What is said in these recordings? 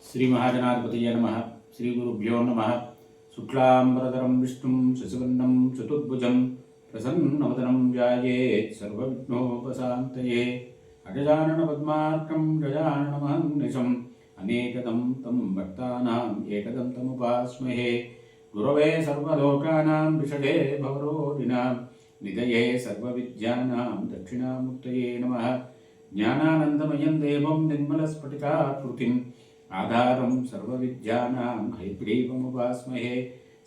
శ్రీ మహాజనాధిపతయ నమః. శ్రీ గురుభ్యో నమః. శుక్లాంబరధరం విష్ణుం శశివర్ణం చతుర్భుజం ప్రసన్నవదనం ధ్యాయేత్ సర్వవిఘ్నోపశాంతయే. అగజానన పద్మార్కం గజాననమహర్నిశం అనేకదం తం భక్తానాం ఏకదం తముపాస్మహే. గురవే సర్వలోకానాం విషడే భవరోగిణాం నిధయే సర్వవిద్యానాం దక్షిణామూర్తయే నమః. జ్ఞానానందమయం దేవం నిర్మలస్ఫటికాకృతిం ఆధారం సర్వవిద్యానాం హయగ్రీవముపాస్మహే.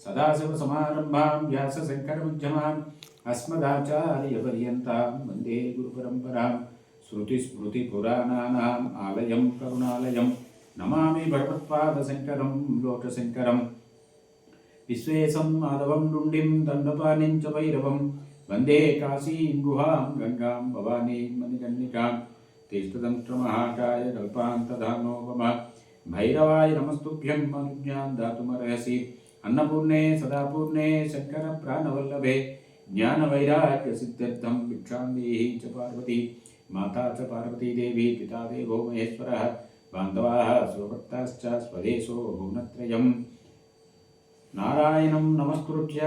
సదాశివసమారంభాం వ్యాసశంకరమధ్యమాం అస్మదాచార్యపర్యంతాం వందే గురుపరంపరాం. శృతిస్మృతిపురాణానాం ఆలయం కరుణాలయం నమామి భగవత్పాదశంకరం లోకశంకరం. విశ్వేశం మాధవం లుండిం దండపాణిం చ భైరవం వందే కాశీం గుహాం గంగాం భవానీం మణికర్ణికాం. తిష్టదంష్ట్రమహాకాయ కల్పాంతధానోపమ భైరవాయ నమస్తుభ్యం అనుజ్ఞాం దాతుమర్హసి. అన్నపూర్ణే సదాపూర్ణే శంకర ప్రాణవల్లభే జ్ఞానవైరాగ్య సిద్ధ్యర్థం భిక్షాం దేహి చ పార్వతీ మాతా చ పార్వతీదేవి పితా దేవో మహేశ్వరః బాంధవాః స్వభక్తాశ్చ స్వదేశో భువనత్రయం. నారాయణం నమస్కృత్య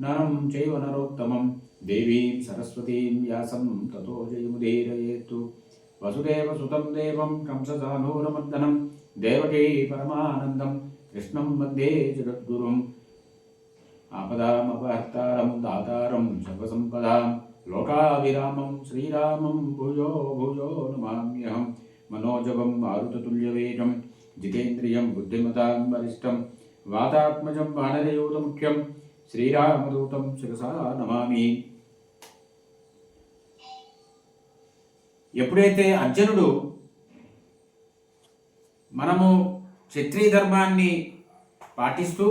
నరం చైవ నరోత్తమం దేవీం సరస్వతీం వ్యాసం తతో జయముదీరయేత్తు. వసుదేవసుతం దేవం కంససానూరమర్దనం దేవకీ పరమానందం కృష్ణం వందే జగద్గురుం. ఆపదామపహర్తారం దాతారం సర్వసంపదాం లోకావిరామం శ్రీరామం భూయో భూయో నమామ్యహం. మనోజవం మారుతతుల్యవేగం జితేంద్రియం బుద్ధిమతాం వరిష్టం వాతాత్మజం వానరయూతముఖ్యం శ్రీరామదూతం శిరసా నమామి. ఎప్పుడైతే అర్జునుడు మనము క్షత్రియ ధర్మాన్ని పాటిస్తూ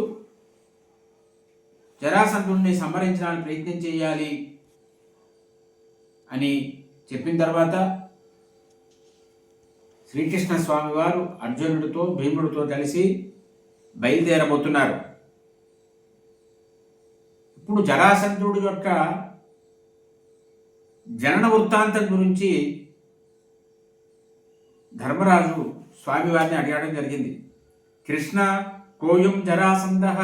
జరాసంధుడిని సంహరించడానికి ప్రయత్నం చేయాలి అని చెప్పిన తర్వాత శ్రీకృష్ణ స్వామి వారు అర్జునుడితో భీముడితో కలిసి బయలుదేరబోతున్నారు. ఇప్పుడు జరాసంధుడి యొక్క జనన వృత్తాంతం గురించి ధర్మరాజు స్వామివారిని అడగడం జరిగింది. కృష్ణ కోయం జరాసంధః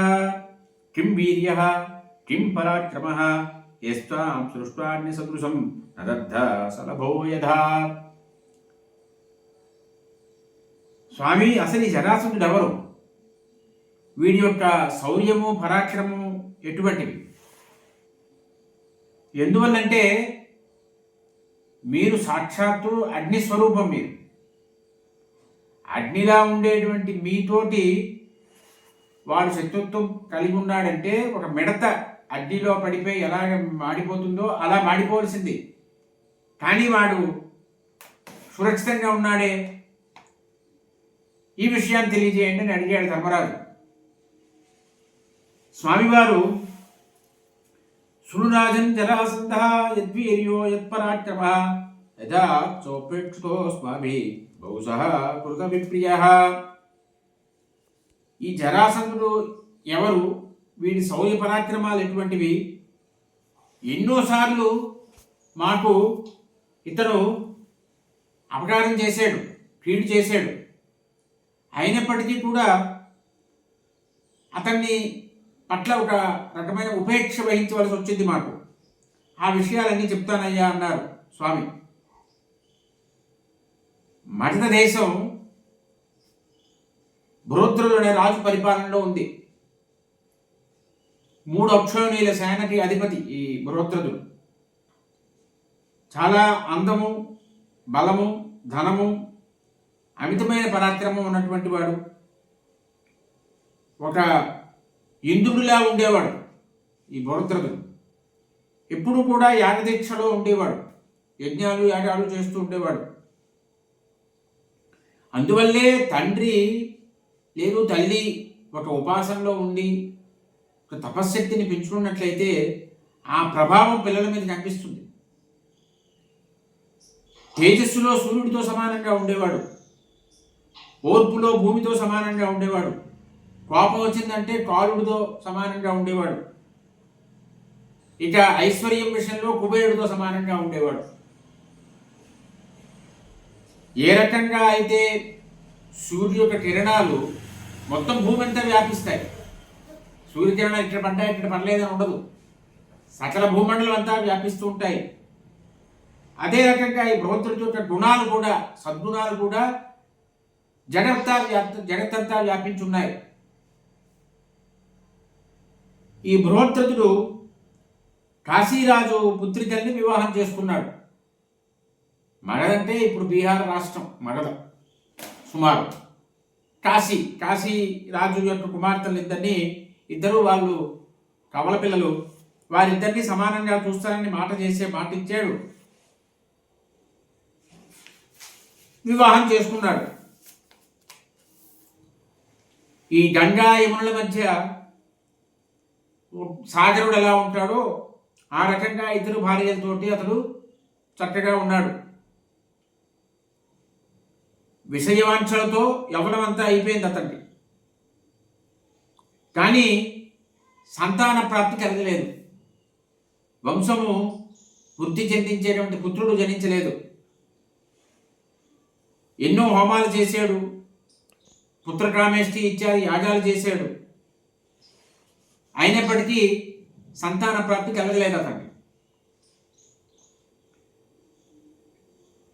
కిం వీర్యః కిం పరాక్రమః యస్త్వాం సృష్ట్వాన్యసదృశం నదద్ధ సలభో యథా. స్వామి, అసలు ఈ జరాసంధుడు ఎవరు? వీడి యొక్క శౌర్యము పరాక్రమము ఎటువంటివి? ఎందువల్లంటే మీరు సాక్షాత్తు అగ్నిస్వరూపం. మీరు అగ్నిలా ఉండేటువంటి మీతోటి వాడు శత్రుత్వం కలిగి ఉన్నాడంటే ఒక మిడత అగ్నిలో పడిపోయి ఎలాగ మాడిపోతుందో అలా మాడిపోవలసింది. కానీ వాడు సురక్షితంగా ఉన్నాడే, ఈ విషయాన్ని తెలియజేయండి అని అడిగాడు ధర్మరాజు. స్వామివారు శృణురాజన్ జరాసంధః యద్వీర్యో యత్పరాక్రమః యథా చోపేక్షితో స్వామి బహుశః కృత విప్రియః. ఈ జరాసంధుడు ఎవరు? వీడి శౌర్య పరాక్రమాలు ఎటువంటివి? ఎన్నోసార్లు మాకు ఇతను అపకారం చేశాడు, కీడు చేశాడు. అయినప్పటికీ కూడా అతన్ని పట్ల ఒక రకమైన ఉపేక్ష వహించవలసి వచ్చింది మాకు. ఆ విషయాలన్నీ చెప్తానయ్యా అన్నారు స్వామి. మగధ దేశం బృహద్రథుడు అనే రాజు పరిపాలనలో ఉంది. 3 అక్షోహిణీల సేనకి అధిపతి ఈ బృహద్రథుడు. చాలా అందము, బలము, ధనము, అమితమైన పరాక్రమం ఉన్నటువంటి వాడు. ఒక ఇంద్రుడిలా ఉండేవాడు ఈ బృహద్రథుడు. ఎప్పుడు కూడా యాగదీక్షలో ఉండేవాడు, యజ్ఞాలు యాగాలు చేస్తూ ఉండేవాడు. అందువల్లే తండ్రి లేదు తల్లి ఒక ఉపాసనలో ఉండి ఒక తపశ్శక్తిని పెంచుకున్నట్లయితే ఆ ప్రభావం పిల్లల మీద కనిపిస్తుంది. తేజస్సులో సూర్యుడితో సమానంగా ఉండేవాడు, ఓర్పులో భూమితో సమానంగా ఉండేవాడు, కోపం వచ్చిందంటే కాలుడితో సమానంగా ఉండేవాడు, ఇక ఐశ్వర్యం విషయంలో కుబేరుడితో సమానంగా ఉండేవాడు. ఏ రకంగా అయితే సూర్యుడి యొక్క కిరణాలు మొత్తం భూమి అంతా వ్యాపిస్తాయి. సూర్యకిరణాలు ఇక్కడ పడ్డాయి ఇక్కడ పడలేదని ఉండదు, సకల భూమండలం అంతా వ్యాపిస్తూ ఉంటాయి. అదే రకంగా ఈ బృహత్తుడి యొక్క గుణాలు కూడా, సద్గుణాలు కూడా జగత్తంతా వ్యాపించున్నాయి. ఈ బృహత్తుడు కాశీరాజు పుత్రికల్ని వివాహం చేసుకున్నాడు. మగధ అంటే ఇప్పుడు బీహార్ రాష్ట్రం మగధ సుమారు. కాశీ రాజు యొక్క కుమార్తెలు ఇద్దరు వాళ్ళు కవల పిల్లలు, వారిద్దరిని సమానంగా చూస్తానని మాట ఇచ్చాడు. వివాహం చేసుకున్నాడు. ఈ గంగా యమునుల మధ్య సాగరుడు ఎలా ఉంటాడో ఆ రకంగా ఇద్దరు భార్యలతోటి అతడు చక్కగా ఉన్నాడు. విషయవాంఛలతో యవ్వనమంతా అయిపోయింది అతనికి. కానీ సంతాన ప్రాప్తి కలగలేదు. వంశము వృద్ధి చెందించేటువంటి పుత్రుడు జనించలేదు. ఎన్నో హోమాలు చేశాడు, పుత్రకామేష్టి ఇత్యాది యాగాలు చేశాడు. అయినప్పటికీ సంతాన ప్రాప్తి కలగలేదు అతనికి.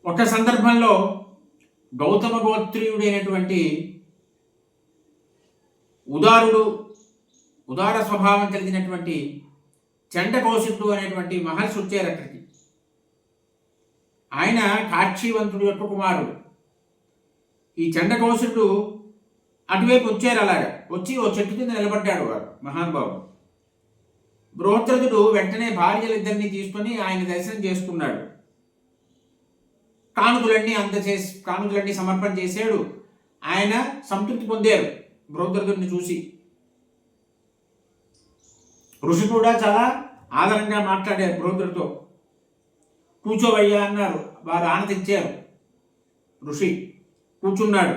ఒక సందర్భంలో గౌతమ గోత్రీయుడైనటువంటి ఉదార స్వభావం కలిగినటువంటి చండకౌశికుడు అనేటువంటి మహర్షి వచ్చారు అక్కడికి. ఆయన కాక్షీవంతుడు యొక్క కుమారుడు. ఈ చండకౌశికుడు అటువైపు వచ్చారు. అలాగా వచ్చి ఓ చెట్టు కింద నిలబడ్డాడు వాడు మహానుభావుడు. బృహద్రథుడు వెంటనే భార్యలిద్దరినీ తీసుకొని ఆయన దర్శనం చేసుకున్నాడు. కానుకలన్నీ సమర్పణ చేశాడు. ఆయన సంతృప్తి పొందారు బృహద్రథుడిని చూసి. ఋషి కూడా చాలా ఆదరంగా మాట్లాడారు బృహద్రథుడితో. కూర్చోవయ్యా అన్నారు. వారు ఆనందించారు. ఋషి కూర్చున్నాడు.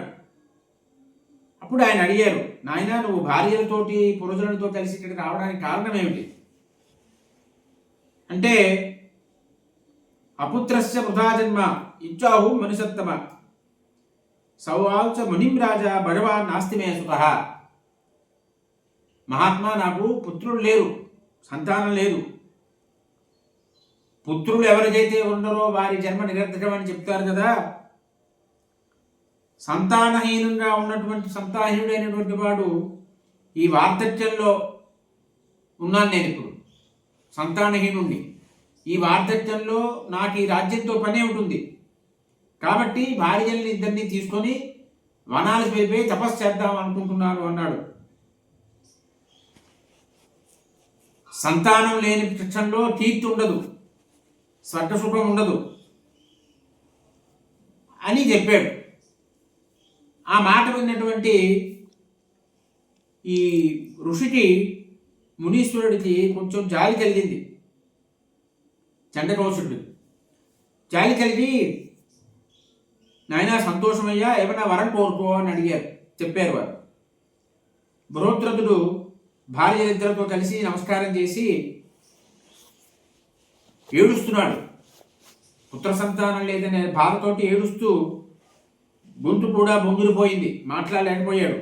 అప్పుడు ఆయన అడిగారు, నాయన నువ్వు భార్యలతోటి పురుషులతో కలిసి ఇక్కడికి రావడానికి కారణం ఏమిటి అంటే, అపుత్రస్య వృధా జన్మ ఇచ్చాహు మనుషత్తమ సౌవాచ మునిం రాజా భగవాన్ నాస్తి మే సుతః. మహాత్మా, నాకు పుత్రులు లేరు, సంతానం లేదు. పుత్రులు ఎవరికైతే ఉండరో వారి జన్మ నిరర్థకం అని చెప్తారు కదా. సంతానహీనంగా ఉన్నటువంటి సంతానహీనుడైనటువంటి వాడు ఈ వార్ధక్యంలో ఉన్నాను నేను ఇప్పుడు, సంతానహీనుణ్ణి. ఈ వార్ధక్యంలో నాకు ఈ రాజ్యంతో పనే ఉంటుంది కాబట్టి భార్యల్ని ఇద్దరిని తీసుకొని వనాలకు వెళ్ళిపోయి తపస్సు చేద్దాం అనుకుంటున్నాను అన్నాడు. సంతానం లేని పక్షంలో కీర్తి ఉండదు, స్వర్గసుఖం ఉండదు అని చెప్పాడు. ఆ మాట విన్నటువంటి ఈ ఋషికి, మునీశ్వరుడికి కొంచెం జాలి కలిగింది. చండకౌశుడు జాలి కలిగి, నాయనా సంతోషమయ్యా, ఏమైనా వరం కోరుకో అని చెప్పారు వారు. బృహద్రథుడు భార్యలిద్దరితో కలిసి నమస్కారం చేసి ఏడుస్తున్నాడు. పుత్ర సంతానం లేదనే బాధతోటి ఏడుస్తూ గొంతు కూడా బొంగిరిపోయింది, మాట్లాడలేకపోయాడు.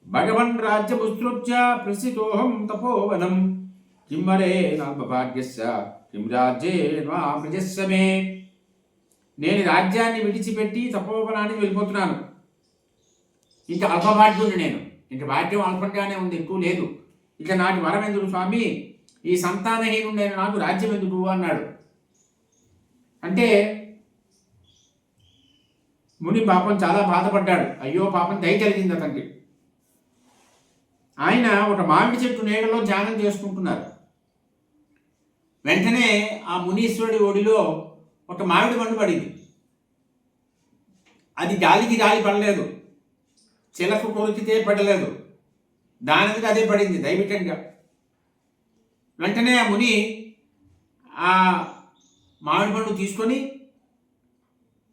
భగవన్ రాజ్యముత్సృత్య ప్రసితోహం తపోవనం కిమ్మరే నాభాగ్యస్య కిం రాజ్యే నా ప్రజస్సమే. నేను రాజ్యాన్ని విడిచిపెట్టి తపోవనానికి వెళ్ళిపోతున్నాను. ఇంకా అల్పభాగ్యుడిని నేను, ఇంక భాగ్యం అల్పంగానే ఉంది, ఎక్కువ లేదు. ఇక నాకు వరం ఎందుకు స్వామి, ఈ సంతానహీనుడైన నాకు రాజ్యం ఎందుకు అన్నాడు. అంటే ముని పాపం చాలా బాధపడ్డాడు. అయ్యో పాపం దయ కలిగింది అతనికి. ఆయన ఒక మామిడి చెట్టు నీడలో ధ్యానం చేసుకుంటున్నారు. వెంటనే ఆ మునీశ్వరుడి ఒడిలో ఒక మామిడి పండు పడింది. అది గాలికి గాలి పడలేదు, చిలకు కొరికితే పడలేదు, దానికి అదే పడింది దైవికంగా. వెంటనే ఆ ముని ఆ మామిడి పండు తీసుకొని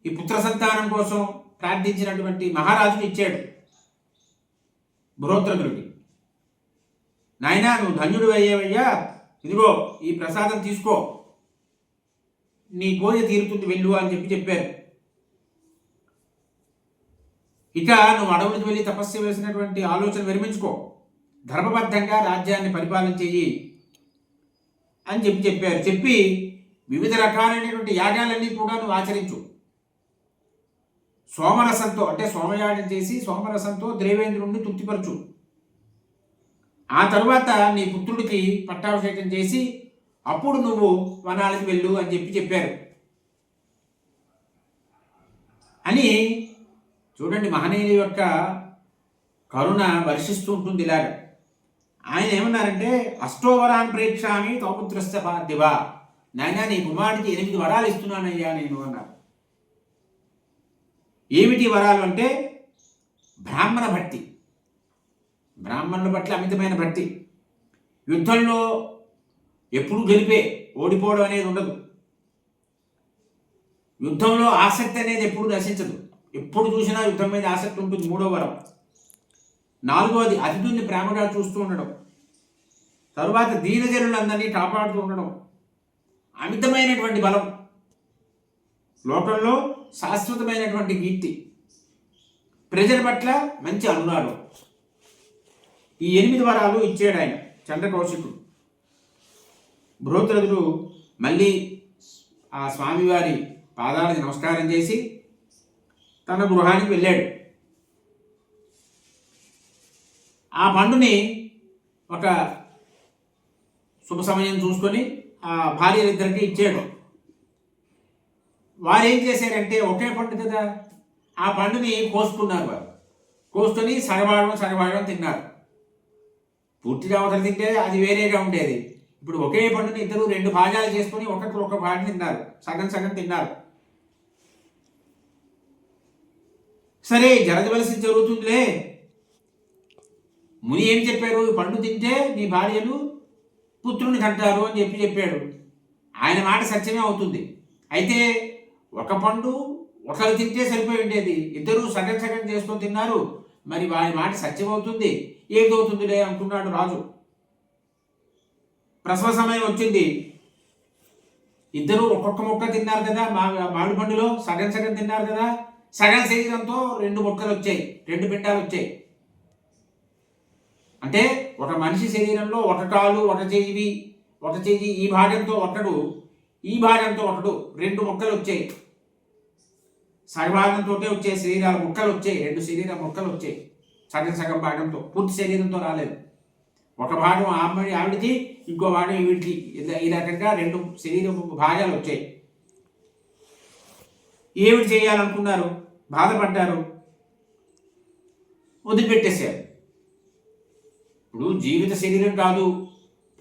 ఈ పుత్ర సంతానం కోసం ప్రార్థించినటువంటి మహారాజుకి ఇచ్చాడు. బృహద్రథుడికి, నాయనా నువ్వు ధన్యుడు అయ్యేవయ్యా, ఇదిగో ఈ ప్రసాదం తీసుకో, నీ కోరిక తీరుతుంది వెళ్ళు అని చెప్పారు. ఇక నువ్వు అడవులకు వెళ్ళి తపస్సు వేసినటువంటి ఆలోచన విరమించుకో, ధర్మబద్ధంగా రాజ్యాన్ని పరిపాలన చెయ్యి అని చెప్పారు. చెప్పి వివిధ రకాలైనటువంటి యాగాలన్నీ కూడా నువ్వు ఆచరించు. సోమరసంతో అంటే సోమయాగం చేసి సోమరసంతో దేవేంద్రుడిని తృప్తిపరచు. ఆ తరువాత నీ పుత్రుడికి పట్టాభిషేకం చేసి అప్పుడు నువ్వు వనాలకు వెళ్ళు అని చెప్పారు అని. చూడండి, మహనీయుల యొక్క కరుణ వర్షిస్తూ ఉంటుంది ఇలాగ. ఆయన ఏమన్నారంటే, అష్టోవరాన్ని ప్రేక్షామి తౌపుత్రస్య పార్థివా, నాయనా నీ కుమారుడికి 8 వరాలు ఇస్తున్నానయ్యా నేను అన్నారు. ఏమిటి వరాలు అంటే, బ్రాహ్మణ భక్తి, బ్రాహ్మణుల పట్ల అమితమైన భక్తి, యుద్ధంలో ఎప్పుడు గెలిపే, ఓడిపోవడం అనేది ఉండదు, యుద్ధంలో ఆసక్తి అనేది ఎప్పుడు నశించదు, ఎప్పుడు చూసినా యుద్ధం మీద ఆసక్తి ఉంటుంది. 3వ వరం. 4వది అతిథుల్ని ప్రేమగా చూస్తూ ఉండడం. తరువాత దీనజనులందరినీ కాపాడుతూ ఉండడం. అమితమైనటువంటి బలం, లోకంలో శాశ్వతమైనటువంటి కీర్తి, ప్రజల పట్ల మంచి అనురాగం. ఈ 8 వరాలు ఇచ్చాడు ఆయన చంద్రకౌశికుడు. బృహద్రథుడు మళ్ళీ ఆ స్వామివారి పాదాలకు నమస్కారం చేసి తన గృహానికి వెళ్ళాడు. ఆ పండుని ఒక శుభ సమయం చూసుకొని ఆ భార్యలిద్దరికి ఇచ్చాడు. వారు ఏం చేశారంటే, ఒకే పండు కదా, ఆ పండుని కోసుకున్నారు. వారు కోసుకొని సగభాగం తిన్నారు. పూర్తిగా ఒకరు తింటే అది వేరేగా ఉండేది. ఇప్పుడు ఒకే పండుని ఇద్దరు 2 భాగాలు చేసుకొని ఒకరికి ఒక భాగం తిన్నారు, సగం తిన్నారు. సరే, జరగవలసి జరుగుతుందిలే. ముని ఏం చెప్పారు, పండు తింటే నీ భార్యలు పుత్రుని కంటారు అని చెప్పాడు. ఆయన మాట సత్యమే అవుతుంది. అయితే ఒక పండు ఒకరు తింటే సరిపోయి ఉండేది, ఇద్దరు సగం చేసుకొని తిన్నారు. మరి వారి మాట సత్యం అవుతుంది, ఏదవుతుందిలే అనుకున్నాడు రాజు. ప్రసవ సమయం వచ్చింది. ఇద్దరు ఒక్కొక్క ముక్క తిన్నారు కదా, మామిడి పండులో సగం తిన్నారు కదా, సగం శరీరంతో 2 ముక్కలు వచ్చాయి, 2 పిండాలు వచ్చాయి. అంటే ఒక మనిషి శరీరంలో ఒక కాలు, ఒక చెయ్యి, ఈ భాగంతో ఒకడు, ఈ భాగంతో ఒకడు, 2 ముక్కలు వచ్చాయి. సగభాగంతో వచ్చే శరీరాల ముక్కలు వచ్చాయి, 2 శరీర ముక్కలు వచ్చాయి. సగం భాగంతో, పూర్తి శరీరంతో రాలేదు. ఒక భాగం ఆవిడికి, ఇంకో భాగం వీడికి, ఈ రకంగా 2 శరీర భాగాలు వచ్చాయి. ఏమిటి చేయాలనుకున్నారు, బాధపడ్డారు, వదిలిపెట్టేశారు. ఇప్పుడు జీవిత శరీరం కాదు,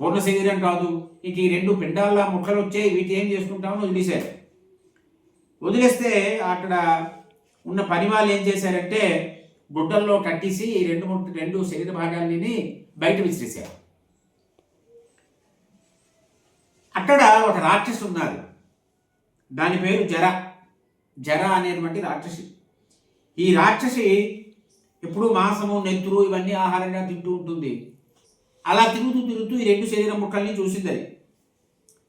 పూర్ణ శరీరం కాదు, ఇంక ఈ 2 పిండాల ముక్కలు వచ్చాయి, వీటి ఏం చేసుకుంటామని వదిలేశారు. వదిలేస్తే అక్కడ ఉన్న పని వాళ్ళు ఏం చేశారంటే, గుడ్డల్లో కట్టేసి 2 శరీర భాగాలని బయట విసిరేశారు. అక్కడ ఒక రాక్షసి ఉన్నది, దాని పేరు జర అనేటువంటి రాక్షసి. ఈ రాక్షసి ఎప్పుడు మాంసము, నెత్తురు ఇవన్నీ ఆహారంగా తింటూ ఉంటుంది. అలా తిరుగుతూ ఈ 2 శరీర ముక్కల్ని చూసింది, అది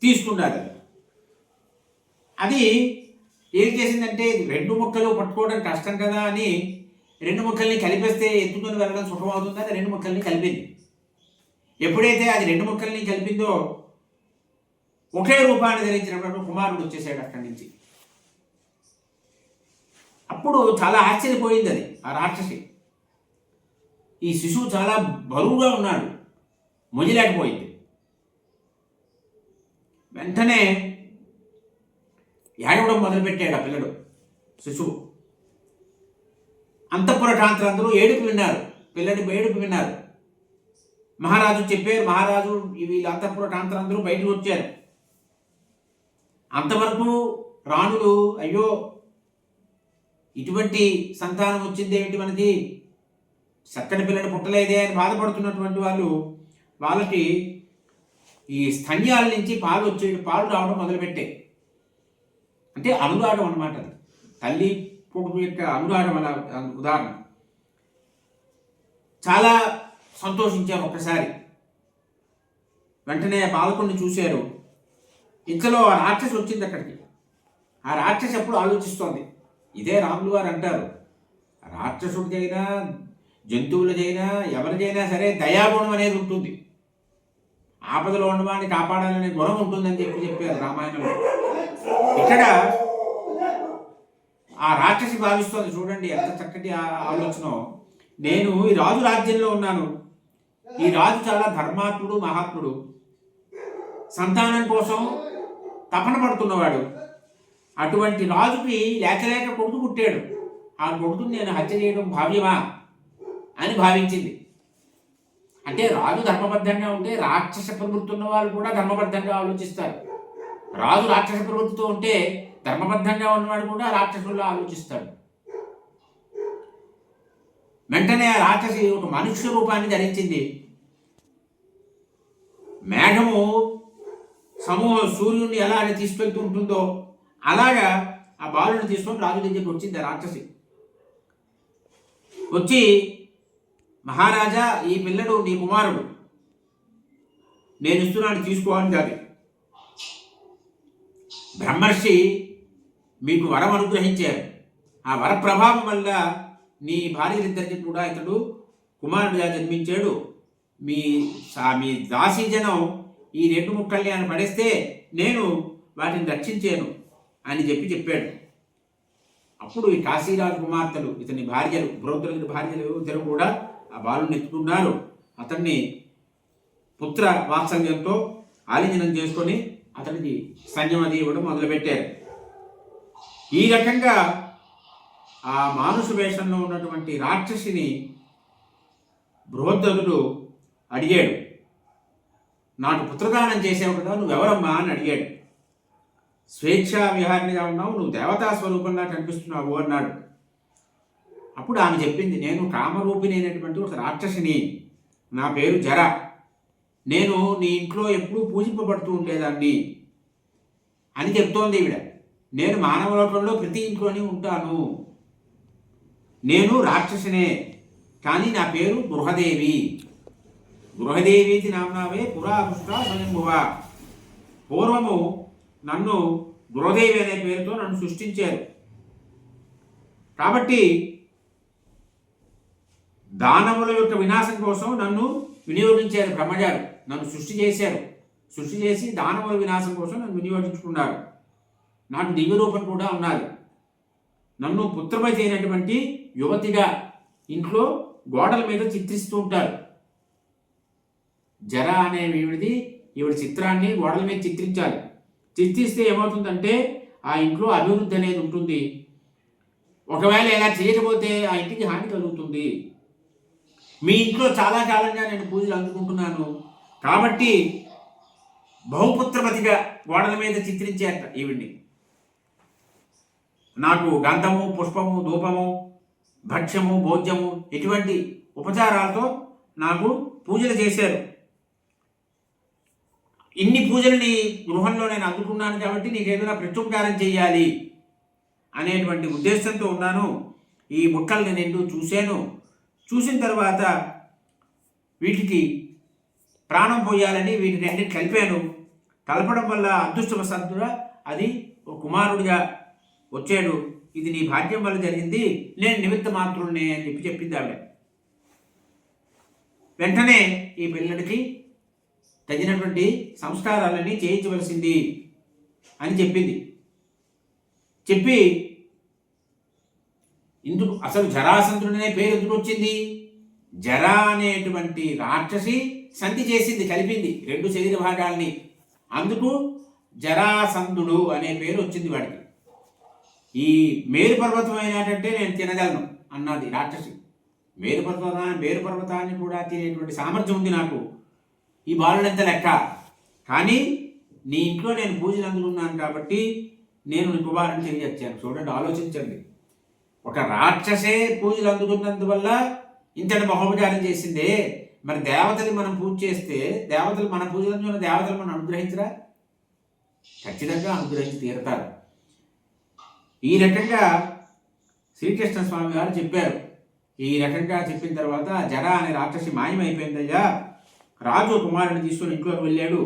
తీసుకున్నది. అది ఏం చేసిందంటే, 2 ముక్కలు పట్టుకోవడం కష్టం కదా అని 2 ముక్కల్ని కలిపేస్తే ఎత్తుకొని వెళ్ళడం సుఖం అవుతుందని 2 ముక్కల్ని కలిపింది. ఎప్పుడైతే అది 2 ముక్కల్ని కలిపిందో, ఒకే రూపాన్ని ధరించినప్పుడు కుమారుడు వచ్చేసాడు అక్కడి నుంచి. అప్పుడు చాలా ఆశ్చర్యపోయింది అది, ఆ రాక్షసి. ఈ శిశువు చాలా బరువుగా ఉన్నాడు, మొయ్యలేకపోయింది. వెంటనే ఏడవడం మొదలుపెట్టాడు ఆ పిల్లడు, శిశువు. అంతఃపుర కాంతులందరూ ఏడుపు విన్నారు, పిల్లడి ఏడుపు విన్నారు. మహారాజు చెప్పారు, మహారాజు వీళ్ళ అంతఃపుర కాంతులందరూ బయటకు వచ్చారు. అంతవరకు రాణులు, అయ్యో ఇటువంటి సంతానం వచ్చింది ఏమిటి మనకి, చక్కని పిల్లడు పుట్టలేదే అని బాధపడుతున్నటువంటి వాళ్ళకి ఈ స్తన్యాల నుంచి పాలు రావడం మొదలుపెట్టాయి. అంటే అనురాగం అన్నమాట, అది తల్లి కొడుకు యొక్క అనురాగం. అలా ఉదాహరణ. చాలా సంతోషించారు ఒక్కసారి. వెంటనే పాలకుడిని చూశారు. ఇంతలో ఆ రాక్షసి వచ్చింది అక్కడికి. ఆ రాక్షసి ఎప్పుడు ఆలోచిస్తోంది, ఇదే రాములు వారు అంటారు, రాక్షసుడికైనా జంతువులకైనా ఎవరికైనా సరే దయాగుణం అనేది ఉంటుంది. ఆపదలో ఉండవాన్ని కాపాడాలనే గుణం ఉంటుందని చెప్పారు రామాయణంలో. ఇక్కడ ఆ రాక్షసి భావిస్తోంది. చూడండి ఎంత చక్కటి ఆలోచన. నేను ఈ రాజు రాజ్యంలో ఉన్నాను. ఈ రాజు చాలా ధర్మాత్ముడు, మహాత్ముడు, సంతానం కోసం తపన పడుతున్నవాడు. అటువంటి రాజుకి లేక కొడుకు పుట్టాడు. ఆ కొడుకుని నేను హత్య చేయడం భావ్యమా అని భావించింది. అంటే రాజు ధర్మబద్ధంగా ఉంటే రాక్షస ప్రవృత్తి ఉన్న వాళ్ళు కూడా ధర్మబద్ధంగా ఆలోచిస్తారు. రాజు రాక్షస ప్రవృత్తితో ఉంటే ధర్మబద్ధంగా ఉన్నవాడు కూడా రాక్షసుల్లో ఆలోచిస్తాడు. వెంటనే ఆ రాక్షసి ఒక మనుష్య రూపాన్ని ధరించింది. మేఘము సూర్యుడిని ఎలా తీసుకెళ్తూ ఉంటుందో అలాగా ఆ బాలుని తీసుకొని రాజు దగ్గరికి వచ్చింది ఆ రాక్షసి. వచ్చి, మహారాజా, ఈ పిల్లడు నీ కుమారుడు, నేను ఇస్తున్నాను, తీసుకోవాలని కాదు. బ్రహ్మర్షి మీకు వరం అనుగ్రహించారు. ఆ వర ప్రభావం వల్ల నీ భార్యలిద్దరికి కూడా ఇతడు కుమారుడిగా జన్మించాడు. మీ దాసీజనం ఈ 2 ముక్కల్ని ఆయన పడేస్తే నేను వాటిని రక్షించాను అని చెప్పాడు. అప్పుడు ఈ కాశీరాజు కుమార్తెలు, ఇతని భార్యలు, బృహద్రథుడి భార్యలు ఇద్దరు కూడా ఆ బాలుని ఎత్తుకున్నారు. అతన్ని పుత్ర వాత్సల్యంతో ఆలింగనం చేసుకొని అతనికి సైన్యమది ఇవ్వడం మొదలుపెట్టారు. ఈ రకంగా ఆ మానుష వేషంలో ఉన్నటువంటి రాక్షసిని బృహద్రథుడు అడిగాడు. నాకు పుత్రదానం చేసావు కదా, నువ్వెవరమ్మా అని అడిగాడు. స్వేచ్ఛా విహారినిగా ఉన్నావు, నువ్వు దేవతా స్వరూపంగా కనిపిస్తున్నావు అన్నాడు. అప్పుడు ఆమె చెప్పింది, నేను కామరూపిణి అయినటువంటి ఒక రాక్షసిని, నా పేరు జర, నేను నీ ఇంట్లో ఎప్పుడూ పూజింపబడుతూ ఉండేదాన్ని అని చెప్తోంది ఈవిడ. నేను మానవ లోకంలో ప్రతి ఇంట్లోనే ఉంటాను. నేను రాక్షసినే, కానీ నా పేరు గృహదేవి. గృహదేవీతి నామ్నావే పురాపుష్ట స్వయంభువ. పూర్వము నన్ను గృహదేవి అనే పేరుతో నన్ను సృష్టించారు. కాబట్టి దానవుల యొక్క వినాశం కోసం నన్ను వినియోగించారు బ్రహ్మగారు. నన్ను సృష్టి చేశారు. సృష్టి చేసి దానవుల వినాశం కోసం నన్ను వినియోగించుకున్నారు. నాకు దివ్య రూపం కూడా ఉన్నది. నన్ను పుత్రమతి అయినటువంటి యువతిగా ఇంట్లో గోడల మీద చిత్రిస్తూ ఉంటారు. జర అనే ఈవిడ చిత్రాన్ని గోడల మీద చిత్రించాలి. చిత్రిస్తే ఏమవుతుందంటే ఆ ఇంట్లో అభివృద్ధి అనేది ఉంటుంది. ఒకవేళ ఇలా చేయకపోతే ఆ ఇంటికి హాని కలుగుతుంది. మీ ఇంట్లో చాలా కాలంగా నేను పూజలు అందుకుంటున్నాను కాబట్టి బహుపుత్రమతిగా గోడల మీద చిత్రించారట ఈవిడ్ని. నాకు గంధము, పుష్పము, ధూపము, భక్ష్యము, భోజ్యము ఇటువంటి ఉపచారాలతో నాకు పూజలు చేశారు. ఇన్ని పూజల్ని గృహంలో నేను అందుకున్నాను కాబట్టి నీకు ఏదైనా ప్రత్యుపకారం చేయాలి అనేటువంటి ఉద్దేశంతో ఉన్నాను. ఈ ముక్కల్ని నేను చూశాను. చూసిన తర్వాత వీటికి ప్రాణం పోయాలని వీటి రెండింటి కలిపాను. కలపడం వల్ల అదృష్టవశాత్తుగా అది ఒక కుమారుడిగా వచ్చాడు. ఇది నీ భాగ్యం వల్ల జరిగింది, నేను నిమిత్త మాత్రుడినే అని చెప్పింది ఆవిడ. వెంటనే ఈ పిల్లడికి తగినటువంటి సంస్కారాలన్నీ చేయించవలసింది అని చెప్పింది. చెప్పి ఇందుకు అసలు జరాసంధుడనే పేరు ఎందుకు వచ్చింది? జరా అనేటువంటి రాక్షసి సంధి చేసింది, కలిపింది 2 శరీర భాగాల్ని. అందుకు జరాసంధుడు అనే పేరు వచ్చింది వాడికి. ఈ మేరు పర్వతం అయినట్టంటే నేను తినగలను అన్నది రాక్షసి. మేరు పర్వతాన్ని కూడా తినేటువంటి సామర్థ్యం ఉంది నాకు. ఈ బాలుడంత లెక్క. కానీ నీ ఇంట్లో నేను పూజలు అందుకున్నాను కాబట్టి నేను నీ కుమారుని తిరిగి వచ్చాను. చూడండి, ఆలోచించండి. ఒక రాక్షసే పూజలు అందుకున్నందువల్ల ఇంతటి మహోపచారం చేసిందే. మరి దేవతలు మనం పూజ చేస్తే దేవతలు మన పూజలు అందుకున్న దేవతలు మనం అనుగ్రహించరా? ఖచ్చితంగా అనుగ్రహించి తీరతారు. ఈ రకంగా శ్రీకృష్ణ స్వామి గారు చెప్పారు. ఈ రకంగా చెప్పిన తర్వాత జర అనే రాక్షసి మాయమైపోయిందయ్యా. రాజు కుమారుని తీసుకొని ఇంట్లోకి వెళ్ళాడు.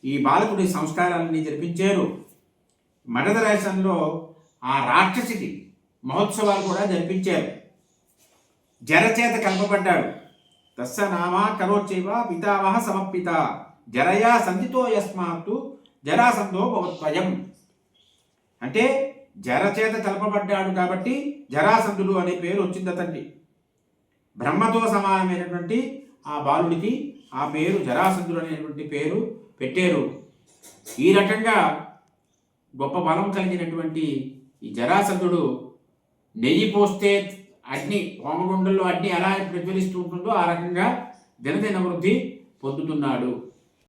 ఈ బాలకుడి సంస్కారాలని జరిపించారు. మగధ రాష్ట్రంలో ఆ రాక్షసికి మహోత్సవాలు కూడా జరిపించారు. జరచేత కలపబడ్డాడు. తస్య నామా కరోచైవ పితామహ సమర్పిత జరయా సంధితో యస్మాత్తు జరాసంధో భవత్వయం. అంటే జరచేత కలపబడ్డాడు కాబట్టి జరాసంధుడు అనే పేరు వచ్చింది అతనికి. బ్రహ్మతో సమానమైనటువంటి ఆ బాలుడికి ఆ పేరు జరాసంధుడు అనేటువంటి పేరు పెట్టారు. ఈ రకంగా గొప్ప బలం కలిగినటువంటి ఈ జరాసంధుడు నెయ్యి పోస్తే అగ్ని, హోమగుండంలో అగ్ని ఎలా ప్రజ్వలిస్తూ ఉంటుందో ఆ రకంగా దినదిన వృద్ధి పొందుతున్నాడు.